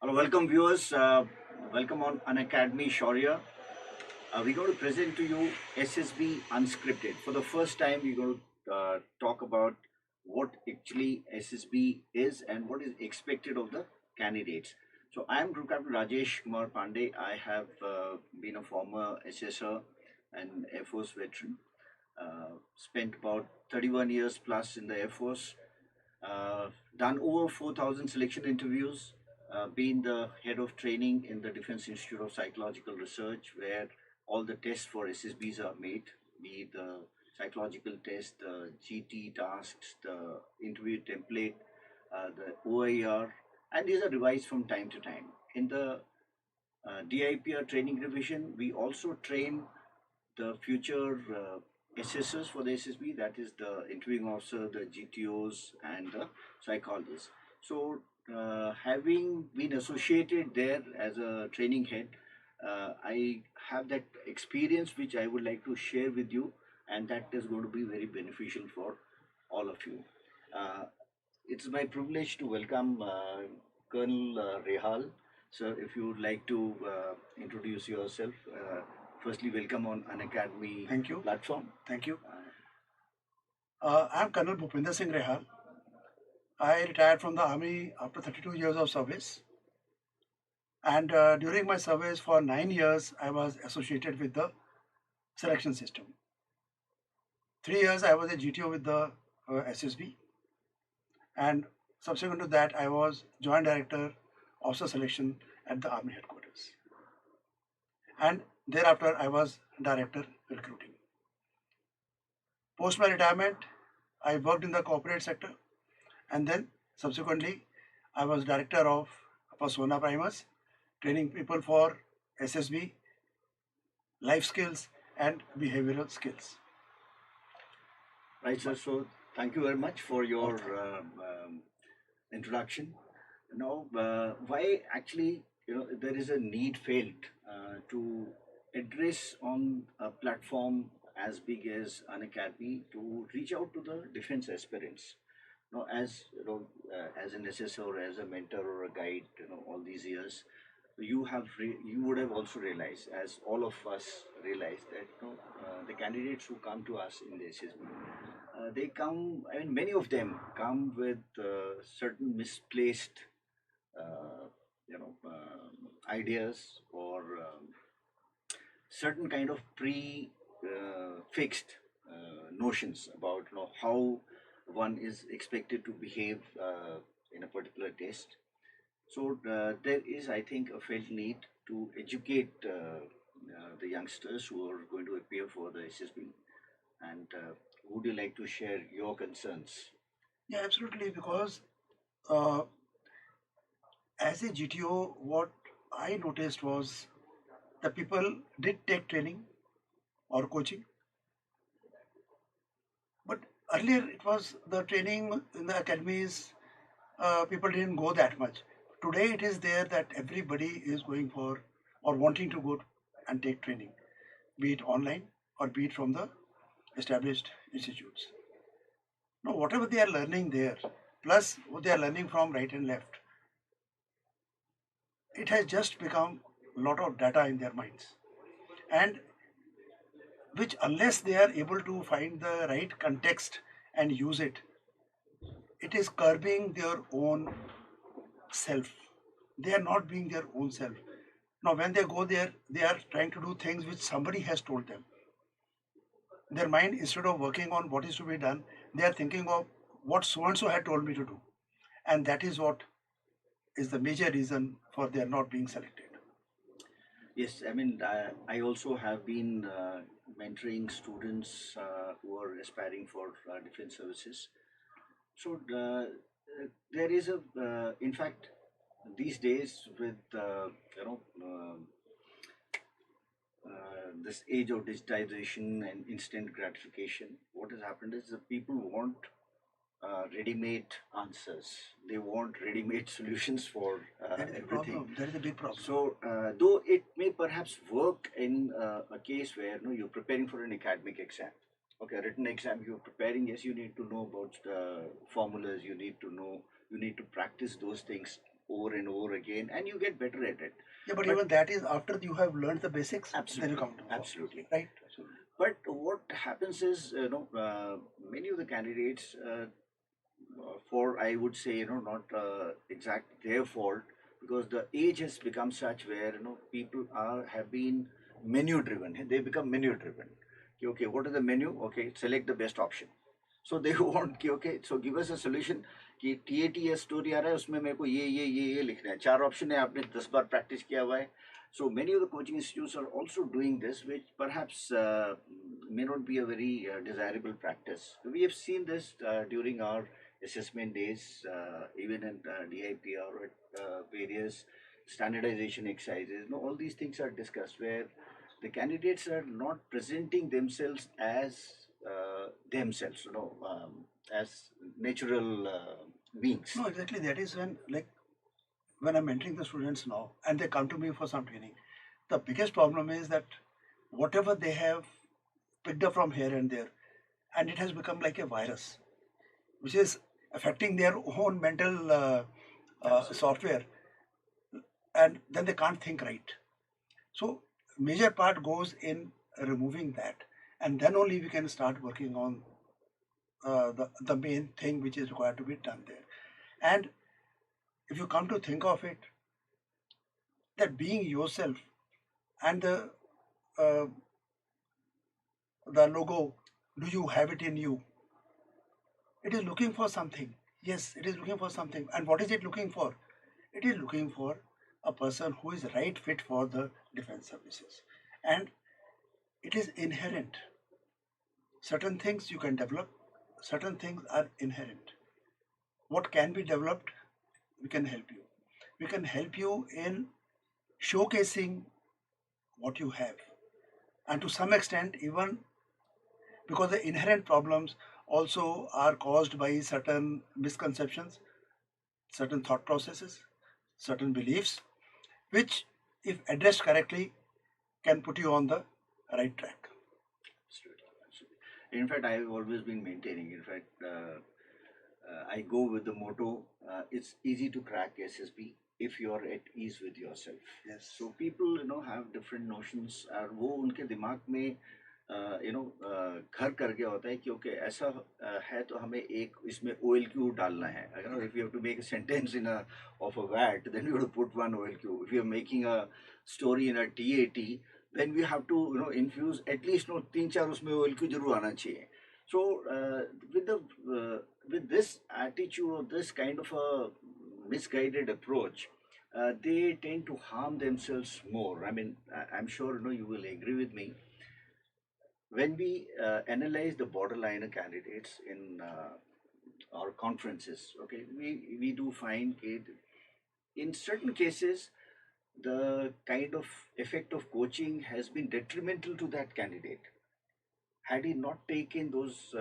Hello, welcome viewers. Welcome on Unacademy Shaurya. We're going to present to you SSB Unscripted. For the first time, we're going to talk about what actually SSB is and what is expected of the candidates. So, I am Group Captain Rajesh Kumar Pandey. I have been a former SSR and Air Force veteran. Spent about 31 years plus in the Air Force, uh, done over 4,000 selection interviews, been the head of training in the Defense Institute of Psychological Research, where all the tests for SSBs are made, be it the psychological test, the GT tasks, the interview template, the OIR, and these are revised from time to time. In the DIPR training division, we also train the future assessors for the SSB, that is the interviewing officer, the GTOs, and the psychologists. So, having been associated there as a training head, I have that experience which I would like to share with you, and that is going to be very beneficial for all of you. Uh, it's my privilege to welcome Colonel Rehal. Sir, if you would like to introduce yourself, firstly, welcome on an academy Thank you. platform. Thank you. I'm Colonel Bhupinder Singh Rehal. I retired from the army after 32 years of service. And during my service for 9 years, I was associated with the selection system. 3 years, I was a GTO with the SSB. And subsequent to that, I was Joint Director Officer Selection at the Army Headquarters. And thereafter, I was Director Recruiting. Post my retirement, I worked in the corporate sector, and then subsequently I was director of Persona Primus, training people for SSB, life skills, and behavioral skills. Right, sir. So, thank you very much for your introduction. Now, why actually, there is a need felt to address on a platform as big as an academy to reach out to the defense aspirants. As as an assessor, as a mentor or a guide, all these years, you would have also realized, as all of us realized, that the candidates who come to us in the SSB, they come. I mean, many of them come with certain misplaced, uh, ideas or certain kind of fixed notions about how one is expected to behave in a particular test. So there is, I think, a felt need to educate the youngsters who are going to appear for the SSB. And would you like to share your concerns? Yeah, absolutely. Because uh, as a GTO, what I noticed was the people did take training or coaching, but earlier it was the training in the academies, people didn't go that much. Today it is there that everybody is going for or wanting to go and take training, be it online or be it from the established institutes. Now, whatever they are learning there, plus what they are learning from right and left, it has just become a lot of data in their minds. And which, unless they are able to find the right context and use it, it is curbing their own self. They are not being their own self. Now, when they go there, they are trying to do things which somebody has told them. Their mind, instead of working on what is to be done, they are thinking of what so and so had told me to do. And that is what is the major reason for their not being selected. Yes, I mean, I also have been mentoring students who are aspiring for defense services. So there is in fact, these days with this age of digitization and instant gratification, what has happened is the people want ready-made answers. They want ready-made solutions for That is the everything. problem. That is the big problem. So, though it may perhaps work in a case where you're preparing for an academic exam, okay, a written exam you're preparing, yes, you need to know about formulas. You need to know. You need to practice those things over and over again, and you get better at it. Yeah, but But even that is after you have learned the basics, then you absolutely, come to the formulas, absolutely. right? Absolutely. But what happens is, many of the candidates, for I would say, not exact their fault, because the age has become such where people are have been menu driven. They become menu driven. Okay, what is the menu? Okay, select the best option. So they want कि okay, so give us a solution कि TATS story आ रहा है उसमें मेरे को ये लिखना है, चार ऑप्शन है, आपने 10 बार प्रैक्टिस किया हुआ है. So many of the coaching institutes are also doing this, which perhaps may not be a very desirable practice. We have seen this during our assessment days, even in DIP or at various standardization exercises. All these things are discussed where the candidates are not presenting themselves as themselves, as natural beings. No, exactly. That is when I'm mentoring the students now and they come to me for some training, the biggest problem is that whatever they have picked up from here and there, and it has become like a virus, which is affecting their own mental Absolutely. software, and then they can't think right. So, major part goes in removing that, and then only we can start working on the main thing which is required to be done there. And if you come to think of it, that being yourself and uh, the logo, do you have it in you? It is looking for something. Yes, it is looking for something. And what is it looking for? It is looking for a person who is right fit for the defense services. And it is inherent. Certain things you can develop, certain things are inherent. What can be developed, we can help you. We can help you in showcasing what you have. And to some extent, even because the inherent problems also are caused by certain misconceptions, certain thought processes, certain beliefs, which, if addressed correctly, can put you on the right track. Absolutely, absolutely. In fact, I've always been maintaining. In fact, I go with the motto: "It's easy to crack SSB if you're at ease with yourself." Yes. So people, have different notions, और वो उनके दिमाग में, घर कर गया होता है कि ओके ऐसा है तो हमें एक इसमें OLQ डालना है. If you have to make a sentence in a of a VAT, then you have to put one OLQ. If you are making a story in a TAT, then we have to infuse at least तीन चार उसमें OLQ जरूर आना चाहिए. So with the with this attitude or this kind of a misguided approach, they tend to harm themselves more. I mean, I'm sure you will agree with me. When we analyze the borderliner candidates in our conferences, okay, we do find that in certain cases the kind of effect of coaching has been detrimental to that candidate. Had he not taken those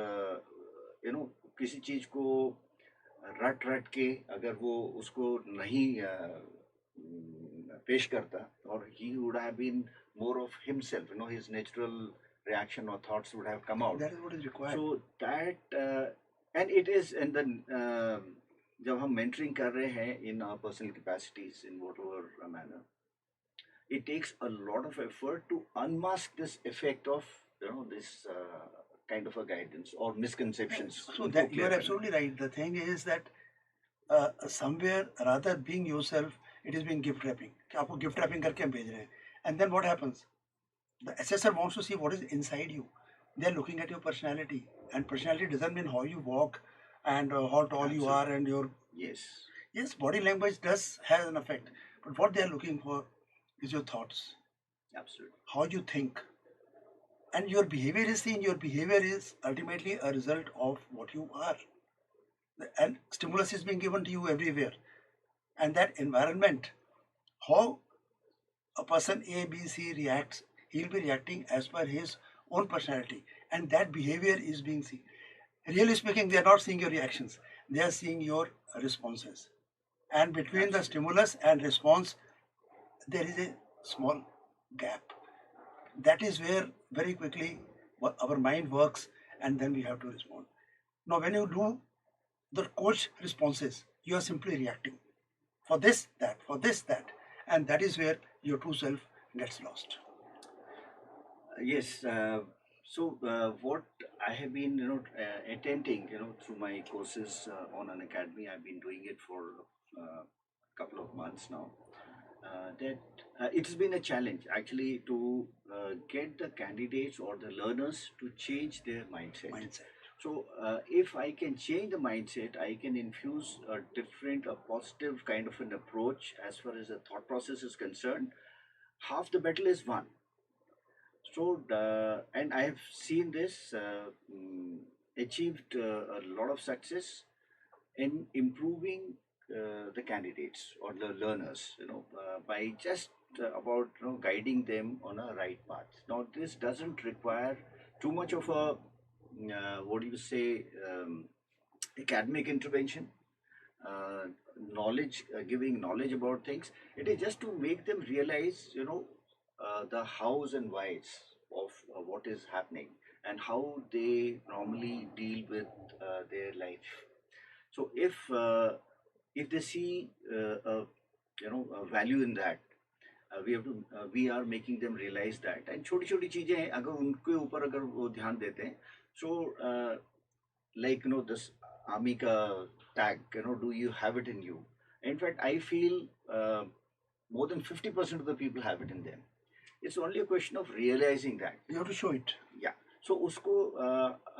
किसी चीज को रट रट के अगर वो उसको नहीं पेश करता, or he would have been more of himself, his natural reaction or thoughts would have come out. That is what is required. So that and it is, and then जब हम mentoring कर रहे हैं in our personal capacities in whatever manner, it takes a lot of effort to unmask this effect of this kind of a guidance or misconceptions. So उनको that you clear are करना. absolutely right. The thing is that somewhere rather being yourself, it is being gift wrapping. कि आपको gift wrapping करके हम भेज रहे हैं. And then what happens? The assessor wants to see what is inside you. They are looking at your personality, and personality doesn't mean how you walk and how tall you are and your Yes. yes, body language does has an effect. But what they are looking for is your thoughts, Absolutely. how you think, and your behavior is seen. Your behavior is ultimately a result of what you are. And stimulus is being given to you everywhere. And that environment, how a person A, B, C reacts, he'll be reacting as per his own personality. And that behavior is being seen. Really speaking, they are not seeing your reactions, they are seeing your responses. And between the stimulus and response, there is a small gap. That is where very quickly our mind works, and then we have to respond. Now, when you do the coach responses, you are simply reacting. for this, that, for this, that, and that is where your true self gets lost. Yes. What I have been, attempting, through my courses on an academy, I've been doing it for a couple of months now. That It's been a challenge actually to get the candidates or the learners to change their mindset. Mindset. So, if I can change the mindset, I can infuse a positive kind of an approach as far as the thought process is concerned. Half the battle is won. And I have seen this achieved a lot of success in improving the candidates or the learners, by just about guiding them on a right path. Now, this doesn't require too much of a what do you say academic intervention, uh, knowledge, giving knowledge about things. It is just to make them realize, the hows and whys of what is happening and how they normally deal with their life. So if they see a value in that, we are making them realize that. And छोटी छोटी चीजें हैं, अगर उनके ऊपर अगर वो ध्यान देते हैं, so like this Amika tag, do you have it in you? In fact, I feel more than 50% of the people have it in them. It's only a question of realizing that. You have to show it. Yeah. So उसको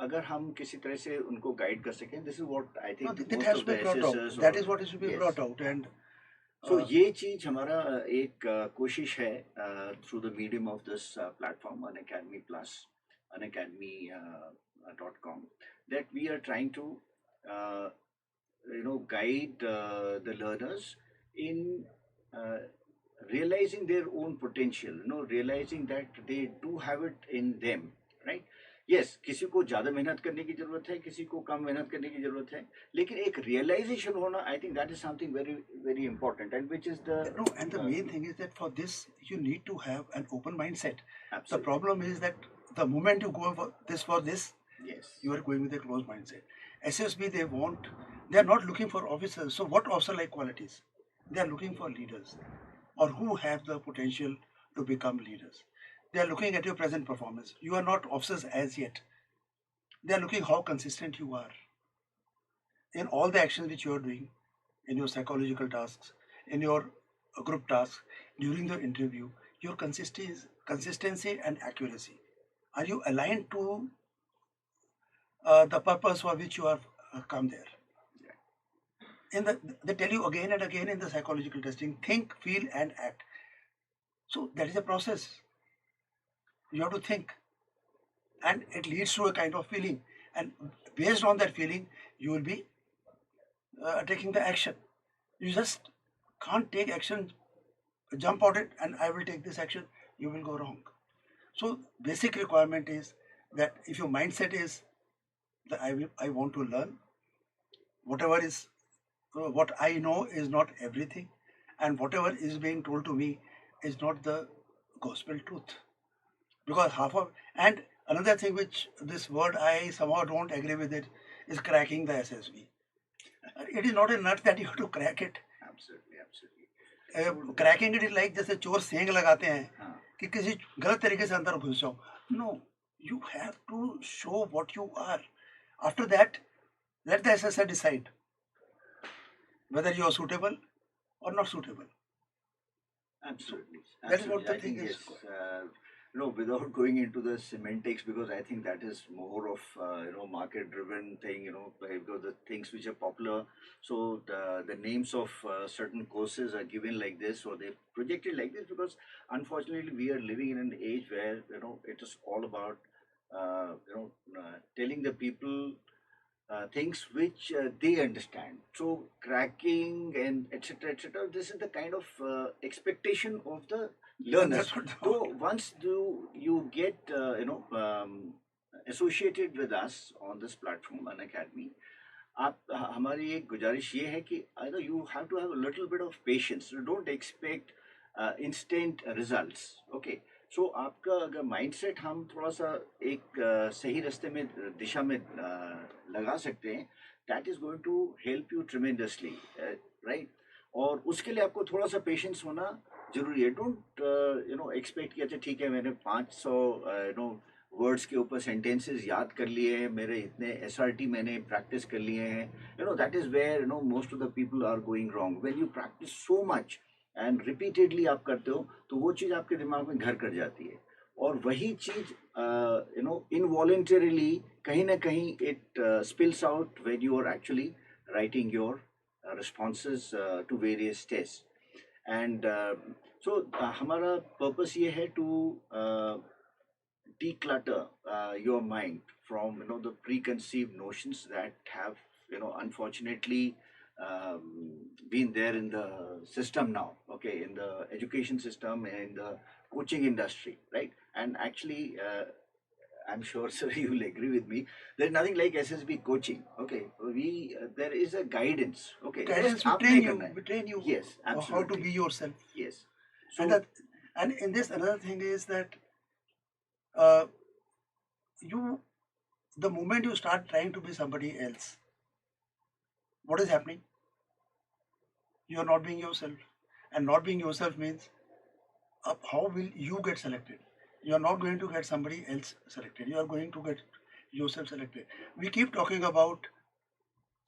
अगर हम किसी तरह से उनको guide कर सकें, this is what I No, think that most has of to the be brought out. SSs That or is what is to be yes. brought out. And So ये चीज हमारा एक कोशिश है through the medium of this platform, Unacademy Plus, unacademy.com, that we are trying to uh, guide the learners in uh, realizing their own potential, realizing that they do have it in them, right? Yes, किसी को ज़्यादा मेहनत करने की ज़रूरत है, किसी को कम मेहनत करने की ज़रूरत है, लेकिन एक realization होना, I think that is something very very important, and which is the no, and the main thing is that for this you need to have an open mindset. The absolutely. problem is that the moment you go for this, Yes. you are going with a closed mindset. SSB, they are not looking for officers. So what officer-like qualities? They are looking for leaders or who have the potential to become leaders. They are looking at your present performance. You are not officers as yet. They are looking how consistent you are in all the actions which you are doing, in your psychological tasks, in your group tasks, during the interview, your consistency and accuracy. Are you aligned to the purpose for which you have come there? They tell you again and again in the psychological testing, think, feel, and act. So that is a process. You have to think, and it leads to a kind of feeling, and based on that feeling, you will be taking the action. You just can't take action, jump on it, and I will take this action. You will go wrong. So basic requirement is that if your mindset is that I want to learn, whatever is what I know is not everything, and whatever is being told to me is not the gospel truth. Because half of and another thing which this word I somehow don't agree with it is cracking the SSB. It is not a nut that you have to crack it. Absolutely, absolutely. Cracking it is like जैसे चोर सेंग लगाते हैं हाँ. कि किसी गलत तरीके से अंदर घुस जाओ. No, you have to show what you are. After that, let the SSR decide whether you are suitable or not suitable. Absolutely. That is what Absolutely. the I think thing is. yes. Without going into the semantics, because I think that is more of market-driven thing. Because the things which are popular, so the names of certain courses are given like this, or they projected like this, because unfortunately we are living in an age where it is all about telling the people things which they understand. So cracking and etc. etc. This is the kind of expectation of the learners. That's what So once you get associated with us on this platform, an academy, आप हमारी एक गुजारिश ये है कि you have to have a little bit of patience. You don't expect instant results. Okay. सो आपका अगर mindset हम थोड़ा सा एक सही रास्ते में दिशा में लगा सकते हैं, that is going to help you tremendously, right? और उसके लिए आपको थोड़ा सा पेशेंस होना जरूरी है. डोंट एक्सपेक्ट कि अच्छा ठीक है मैंने 500 वर्ड्स के ऊपर सेंटेंसेस याद कर लिए हैं, मेरे इतने SRT मैंने प्रैक्टिस कर लिए हैं. That is where most of the people are going wrong. When you practice so much and repeatedly आप करते हो तो वो चीज़ आपके दिमाग में घर कर जाती है. और वही चीज़ इनवॉलेंटरीली कहीं ना कहीं it spills out when you are actually writing your responses to various tests. And हमारा पर्पस ये है to declutter your mind from the preconceived notions that have unfortunately been there in the system now, okay, in the education system and in the coaching industry, right? And actually I'm sure, sir, you will agree with me. There's nothing like SSB coaching. Okay, there is a guidance. Okay, just Guidance, we आपने train you, करना है. we train you Yes, how to absolutely. be yourself. Yes. And So that, and in this another thing is that uh, you, the moment you start trying to be somebody else, what is happening? You are not being yourself, and not being yourself means how will you get selected? You are not going to get somebody else selected. You are going to get yourself selected. We keep talking about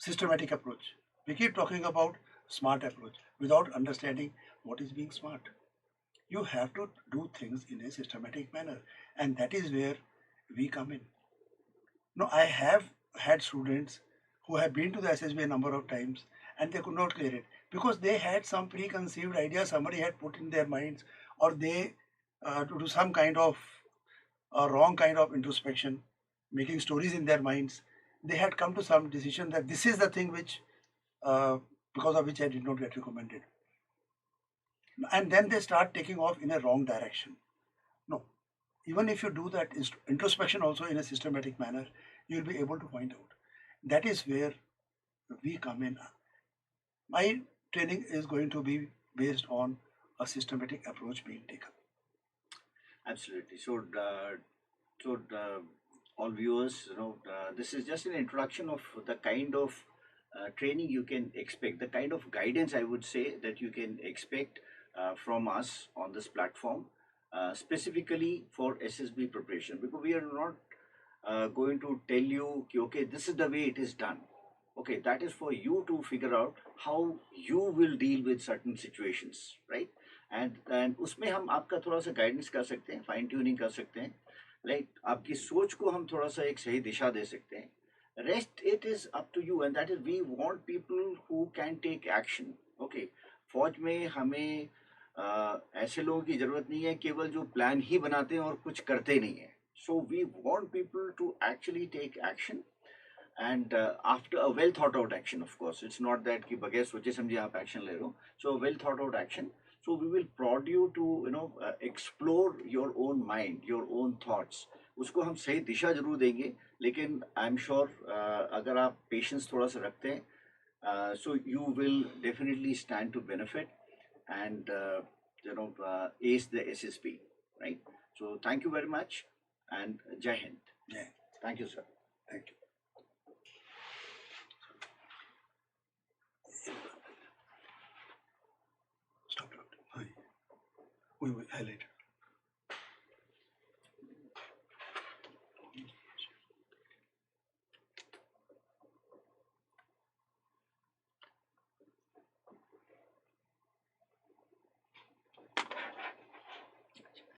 systematic approach. We keep talking about smart approach without understanding what is being smart. You have to do things in a systematic manner, and that is where we come in. Now, I have had students who have been to the SSB a number of times and they could not clear it because they had some preconceived idea somebody had put in their minds, or they to do some kind of wrong kind of introspection, making stories in their minds. They had come to some decision that this is the thing which, because of which I did not get recommended. And then they start taking off in a wrong direction. No, even if you do that introspection also in a systematic manner, you'll be able to find out. That is where we come in. My training is going to be based on a systematic approach being taken. absolutely. So all viewers, this is just an introduction of the kind of training you can expect, the kind of guidance I would say that you can expect from us on this platform, specifically for SSB preparation. Because we are not going to tell you, कि, okay, this is the way it is done. Okay, that is for you to figure out how you will deal with certain situations, right? And उसमें हम आपका थोड़ा सा guidance कर सकते हैं, fine tuning कर सकते हैं, राइट? आपकी सोच को हम थोड़ा सा एक सही दिशा दे सकते हैं. Rest it is up to you, and that is we want people who can take action. Okay, फौज में हमें ऐसे लोगों की जरूरत नहीं है केवल जो प्लान ही बनाते हैं और कुछ करते नहीं है. So we want people to actually take action, and after a well thought out action, of course. It's not that कि बगैर सोचे समझे आप action ले रहे हो. So a well thought out action. So we will prod you to explore your own mind, your own thoughts. उसको हम सही दिशा जरूर देंगे, लेकिन आई एम श्योर अगर आप पेशेंस थोड़ा सा रखते हैं, so you will definitely stand to benefit and ace the SSP, right? So thank you very much, and Jai Hind. Yeah. Thank you, sir. Thank you. Stop it. We will highlight.